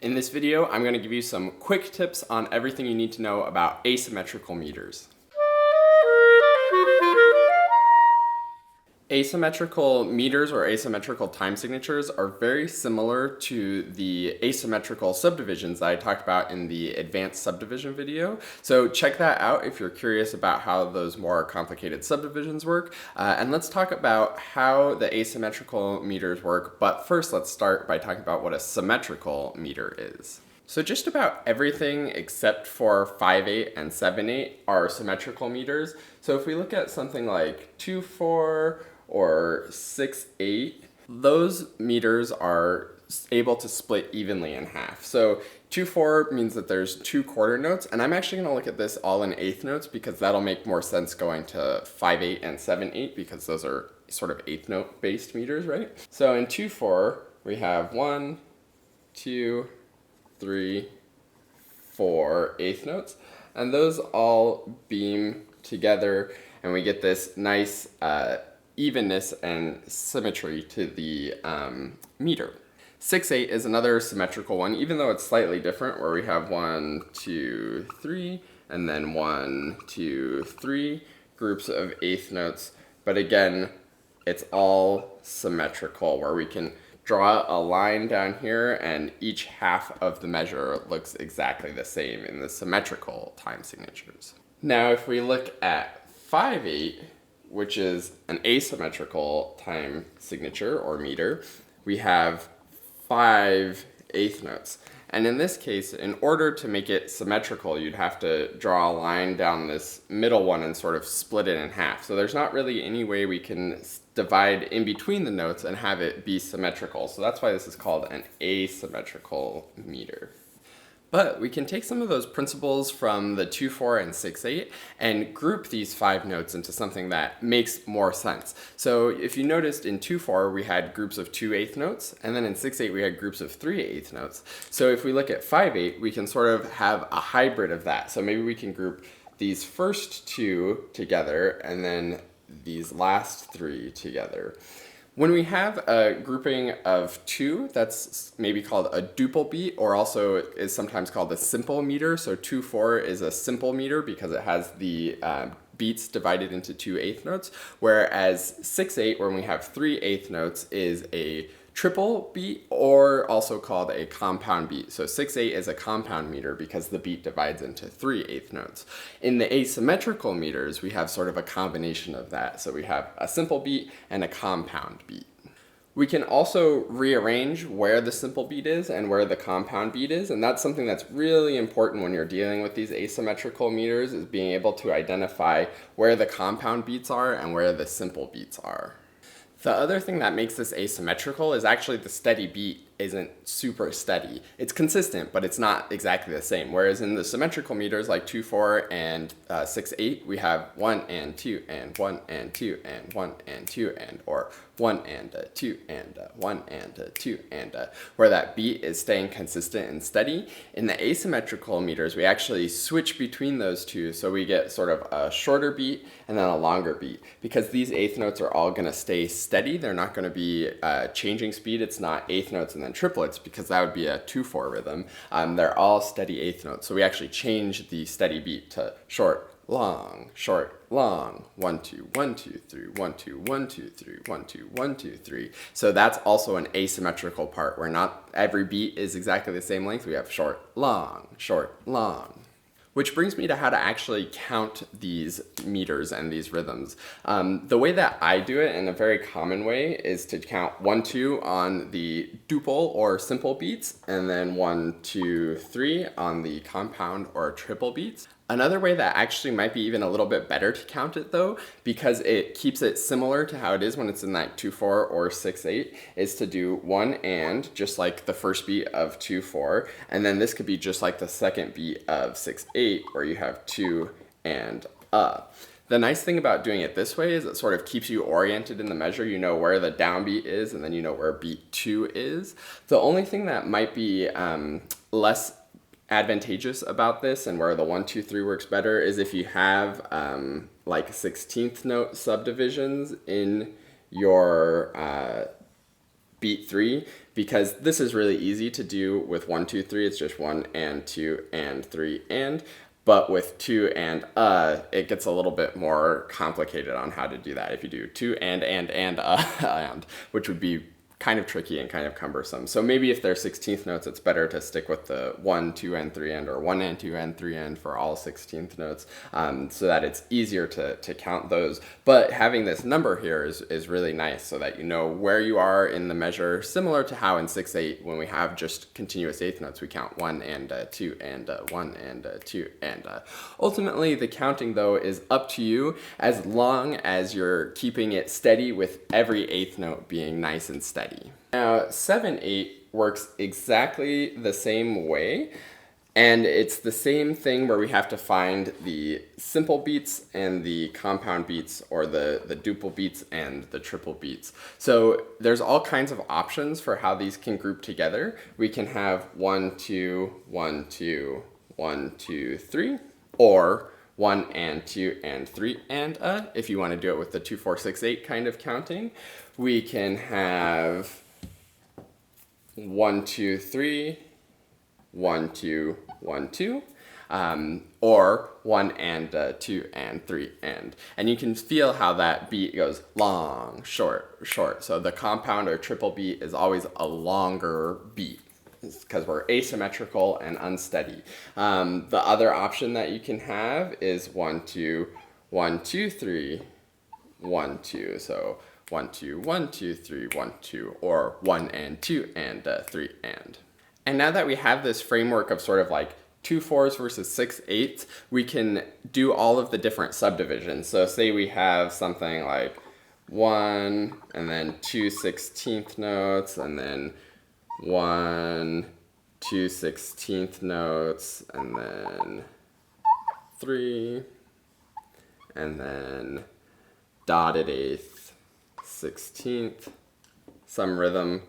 In this video, I'm going to give you some quick tips on everything you need to know about asymmetrical meters. Asymmetrical meters or asymmetrical time signatures are very similar to the asymmetrical subdivisions that I talked about in the advanced subdivision video. So check that out if you're curious about how those more complicated subdivisions work. And let's talk about how the asymmetrical meters work. But first, let's start by talking about what a symmetrical meter is. So just about everything except for 5/8 and 7/8 are symmetrical meters. So if we look at something like 2/4 or 6/8, those meters are able to split evenly in half. So 2/4 means that there's 2 quarter notes, and I'm actually going to look at this all in eighth notes because that'll make more sense going to 5/8 and 7/8 because those are sort of eighth note based meters, right? So in 2/4 we have 1, 2, 3, 4 eighth notes, and those all beam together and we get this nice evenness and symmetry to the meter. 6/8 is another symmetrical one, even though it's slightly different, where we have 1, 2, 3, and then 1, 2, 3 groups of eighth notes. But again, it's all symmetrical, where we can draw a line down here and each half of the measure looks exactly the same in the symmetrical time signatures. Now, if we look at 5/8, which is an asymmetrical time signature or meter, we have 5 eighth notes. And in this case, in order to make it symmetrical, you'd have to draw a line down this middle one and sort of split it in half. So there's not really any way we can divide in between the notes and have it be symmetrical. So that's why this is called an asymmetrical meter. But we can take some of those principles from the 2/4 and 6/8 and group these 5 notes into something that makes more sense. So if you noticed in 2/4 we had groups of 2 eighth notes, and then in 6/8 we had groups of 3 eighth notes. So if we look at 5/8, we can sort of have a hybrid of that. So maybe we can group these first 2 together and then these last 3 together. When we have a grouping of 2, that's maybe called a duple beat, or also is sometimes called a simple meter. So 2/4 is a simple meter because it has the beats divided into 2 eighth notes, whereas 6/8, when we have 3 eighth notes, is a triple beat, or also called a compound beat. So 6/8 is a compound meter because the beat divides into 3 eighth notes. In the asymmetrical meters, we have sort of a combination of that. So we have a simple beat and a compound beat. We can also rearrange where the simple beat is and where the compound beat is, and that's something that's really important when you're dealing with these asymmetrical meters, is being able to identify where the compound beats are and where the simple beats are. The other thing that makes this asymmetrical is actually the steady beat isn't super steady. It's consistent, but it's not exactly the same. Whereas in the symmetrical meters like 2/4 and 6/8, we have 1 and 2 and 1 and 2 and 1 and 2 and, or 1 and 2 and 1 and 2 and, where that beat is staying consistent and steady. In the asymmetrical meters, we actually switch between those two, so we get sort of a shorter beat and then a longer beat. Because these eighth notes are all going to stay steady, they're not going to be changing speed. It's not eighth notes and then triplets, because that would be a 2/4 rhythm. They're all steady eighth notes, so we actually change the steady beat to short, long, 1 2 1 2 3 1 2 1 2 3 1 2 1 2 3. So that's also an asymmetrical part where not every beat is exactly the same length. We have short, long, short, long. Which brings me to how to actually count these meters and these rhythms. The way that I do it in a very common way is to count 1 2 on the duple or simple beats, and then 1 2 3 on the compound or triple beats. Another way that actually might be even a little bit better to count it, though, because it keeps it similar to how it is when it's in that 2/4 or 6/8, is to do 1 and, just like the first beat of 2/4, and then this could be just like the second beat of 6/8, where you have 2 and The nice thing about doing it this way is it sort of keeps you oriented in the measure. You know where the downbeat is, and then you know where beat 2 is. The only thing that might be less advantageous about this, and where the 1 2 3 works better, is if you have like 16th note subdivisions in your beat 3, because this is really easy to do with 1, 2, 3. It's just 1 and 2 and 3 and. But with 2 and it gets a little bit more complicated on how to do that. If you do 2 and, which would be kind of tricky and kind of cumbersome. So maybe if they're 16th notes, it's better to stick with the 1, 2, and 3 and, or 1 and 2 and 3 and for all 16th notes, so that it's easier to count those. But having this number here is really nice, so that you know where you are in the measure, similar to how in 6/8, when we have just continuous eighth notes, we count 1 and 2 and 1 and 2 and. Ultimately, the counting, though, is up to you, as long as you're keeping it steady with every eighth note being nice and steady. Now, 7/8 works exactly the same way, and it's the same thing where we have to find the simple beats and the compound beats, or the duple beats and the triple beats. So there's all kinds of options for how these can group together. We can have 1, 2, 1, 2, 1, 2, 3, or 1 and 2 and 3 and if you want to do it with the 2, 4, 6, 8 kind of counting. We can have 1, 2, 3, 1, 2, 1, 2, or 1 and 2 and 3 and you can feel how that beat goes long, short, short. So the compound or triple beat is always a longer beat, because we're asymmetrical and unsteady. The other option that you can have is 1, 2, 1, 2, 3, 1, 2. So 1, 2, 1, 2, 3, 1, 2, or 1 and 2 and 3 and. And now that we have this framework of sort of like 2 4s versus 6 8s, we can do all of the different subdivisions. So say we have something like 1 and then 2 16th notes, and then 1, 2 16th notes, and then 3, and then dotted eighth, 16th, some rhythm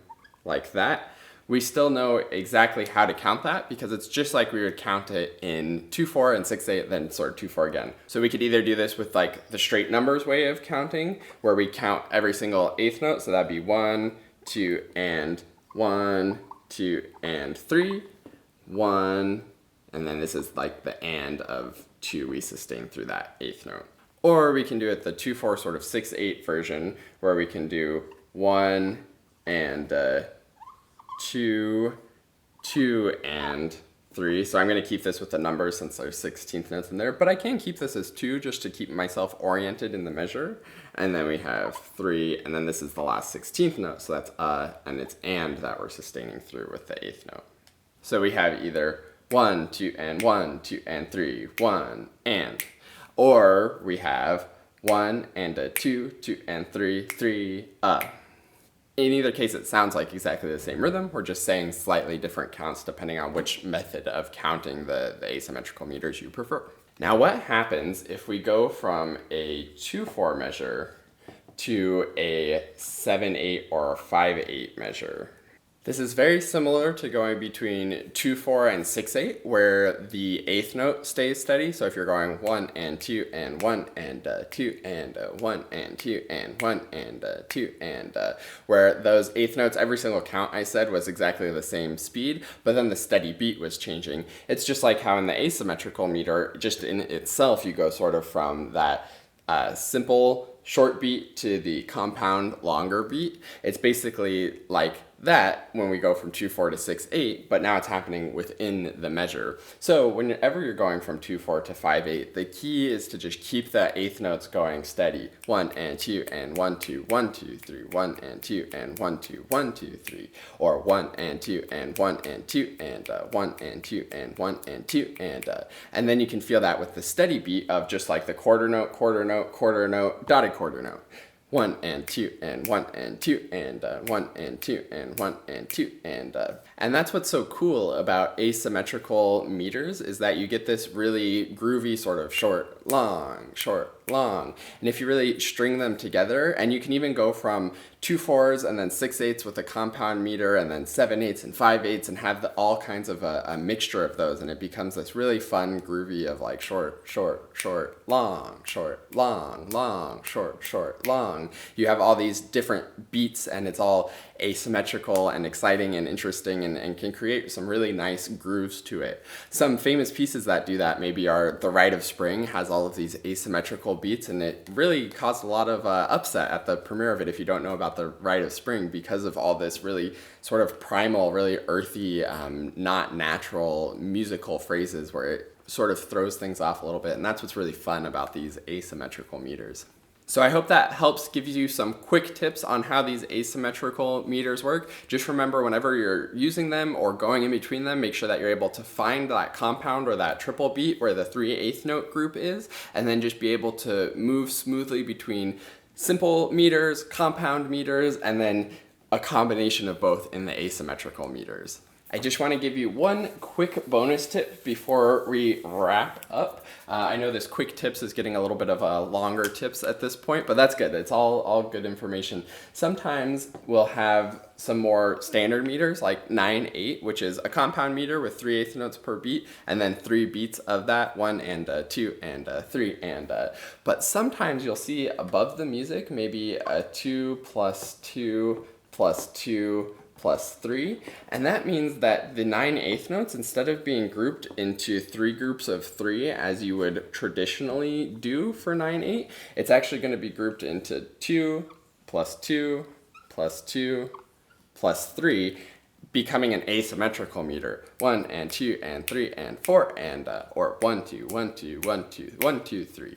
like that. We still know exactly how to count that, because it's just like we would count it in 2 4 and 6 8, then sort of 2 4 again. So we could either do this with like the straight numbers way of counting, where we count every single eighth note, so that'd be 1, 2, and 1, 2, and 3, 1, and then this is like the and of 2 we sustain through that eighth note. Or we can do it the 2 4 sort of 6 8 version, where we can do 1 and 2, 2 and 3. So I'm going to keep this with the numbers since there's 16th notes in there, but I can keep this as 2 just to keep myself oriented in the measure. And then we have 3, and then this is the last 16th note, so that's and it's and that we're sustaining through with the eighth note. So we have either 1, 2, and 1, 2, and 3, 1, and. Or we have 1 and 2, 2, and 3, 3, In either case, it sounds like exactly the same rhythm. We're just saying slightly different counts depending on which method of counting the asymmetrical meters you prefer. Now, what happens if we go from a 2 4 measure to a 7 8 or 5 8 measure? This is very similar to going between 2 4 and 6 8, where the eighth note stays steady. So if you're going 1 and 2 and 1 and 2 and 1 and 2 and 1 and 2 and where those eighth notes, every single count I said was exactly the same speed, but then the steady beat was changing. It's just like how in the asymmetrical meter, just in itself, you go sort of from that simple short beat to the compound longer beat. It's basically like that when we go from 2 4 to 6 8, but now it's happening within the measure. So whenever you're going from 2 4 to 5 8, the key is to just keep the eighth notes going steady. 1 and 2 and 1 2 1 2 3, 1 and 2 and 1 2 1 2 3, or 1 and 2 and 1 and 2 and 1 and 2 and 1 and 2 and then you can feel that with the steady beat of just like the quarter note, quarter note, quarter note, dotted quarter note. 1 and 2 and 1 and 2 and 1 and 2 and 1 and 2 and that's what's so cool about asymmetrical meters, is that you get this really groovy sort of short, long, short, long. And if you really string them together, and you can even go from 2 4s and then 6 8s with a compound meter, and then 7 8s and 5 8s, and have all kinds of a mixture of those, and it becomes this really fun groovy of like short, short, short, long, short, long, long, short, short, long. You have all these different beats, and it's all asymmetrical and exciting and interesting and can create some really nice grooves to it. Some famous pieces that do that maybe are The Rite of Spring has all of these asymmetrical beats, and it really caused a lot of upset at the premiere of it if you don't know about The Rite of Spring, because of all this really sort of primal, really earthy, not natural musical phrases where it sort of throws things off a little bit, and that's what's really fun about these asymmetrical meters. So I hope that helps give you some quick tips on how these asymmetrical meters work. Just remember, whenever you're using them or going in between them, make sure that you're able to find that compound or that triple beat where the 3/8 note group is, and then just be able to move smoothly between simple meters, compound meters, and then a combination of both in the asymmetrical meters. I just want to give you one quick bonus tip before we wrap up. I know this quick tips is getting a little bit of a longer tips at this point, but that's good. It's all good information. Sometimes we'll have some more standard meters like 9/8, which is a compound meter with 3/8 notes per beat, and then 3 beats of that, 1 and 2 and 3 and but sometimes you'll see above the music maybe a 2 plus 2 plus 2 plus 3, and that means that the 9/8 notes, instead of being grouped into 3 groups of 3 as you would traditionally do for 9/8, it's actually going to be grouped into 2 plus 2 plus 2 plus 3, becoming an asymmetrical meter. 1 and 2 and 3 and 4 and or 1 2 1 2 1 2 1 2 3.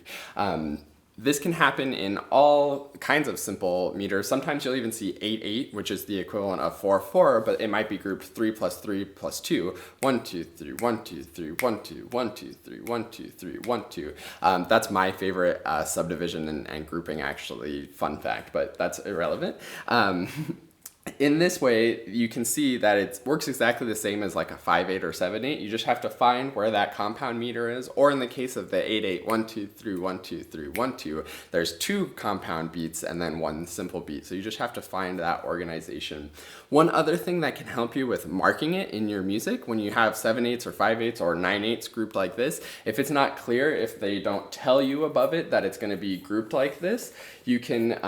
This can happen in all kinds of simple meters. Sometimes you'll even see 8/8, which is the equivalent of 4/4, but it might be grouped 3 plus 3 plus 2. 1 2 3 1 2 3 1 2 1 2 3 1 2 3 1 2. That's my favorite subdivision and grouping, actually. Fun fact, but that's irrelevant. In this way, you can see that it works exactly the same as like a 5/8 or 7/8. You just have to find where that compound meter is, or in the case of the 8/8, 1 2 3 1 2 3 1 2, there's 2 compound beats and then 1 simple beat. So you just have to find that organization. One other thing that can help you with marking it in your music, when you have 7/8 or 5/8 or 9/8 grouped like this, if it's not clear, if they don't tell you above it that it's going to be grouped like this, you can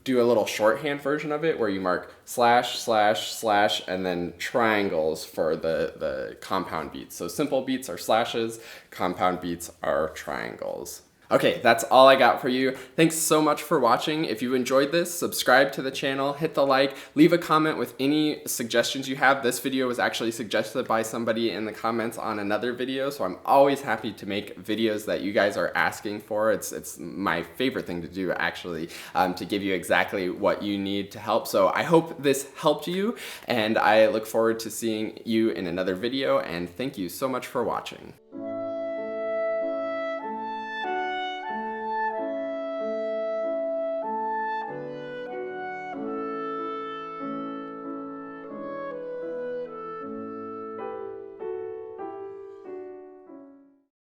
do a little shorthand version of it where you mark slash, slash, slash, and then triangles for the compound beats. So simple beats are slashes, compound beats are triangles. Okay, that's all I got for you. Thanks so much for watching. If you enjoyed this, subscribe to the channel, hit the like, leave a comment with any suggestions you have. This video was actually suggested by somebody in the comments on another video, so I'm always happy to make videos that you guys are asking for. It's my favorite thing to do, actually, to give you exactly what you need to help. So I hope this helped you, and I look forward to seeing you in another video, and thank you so much for watching.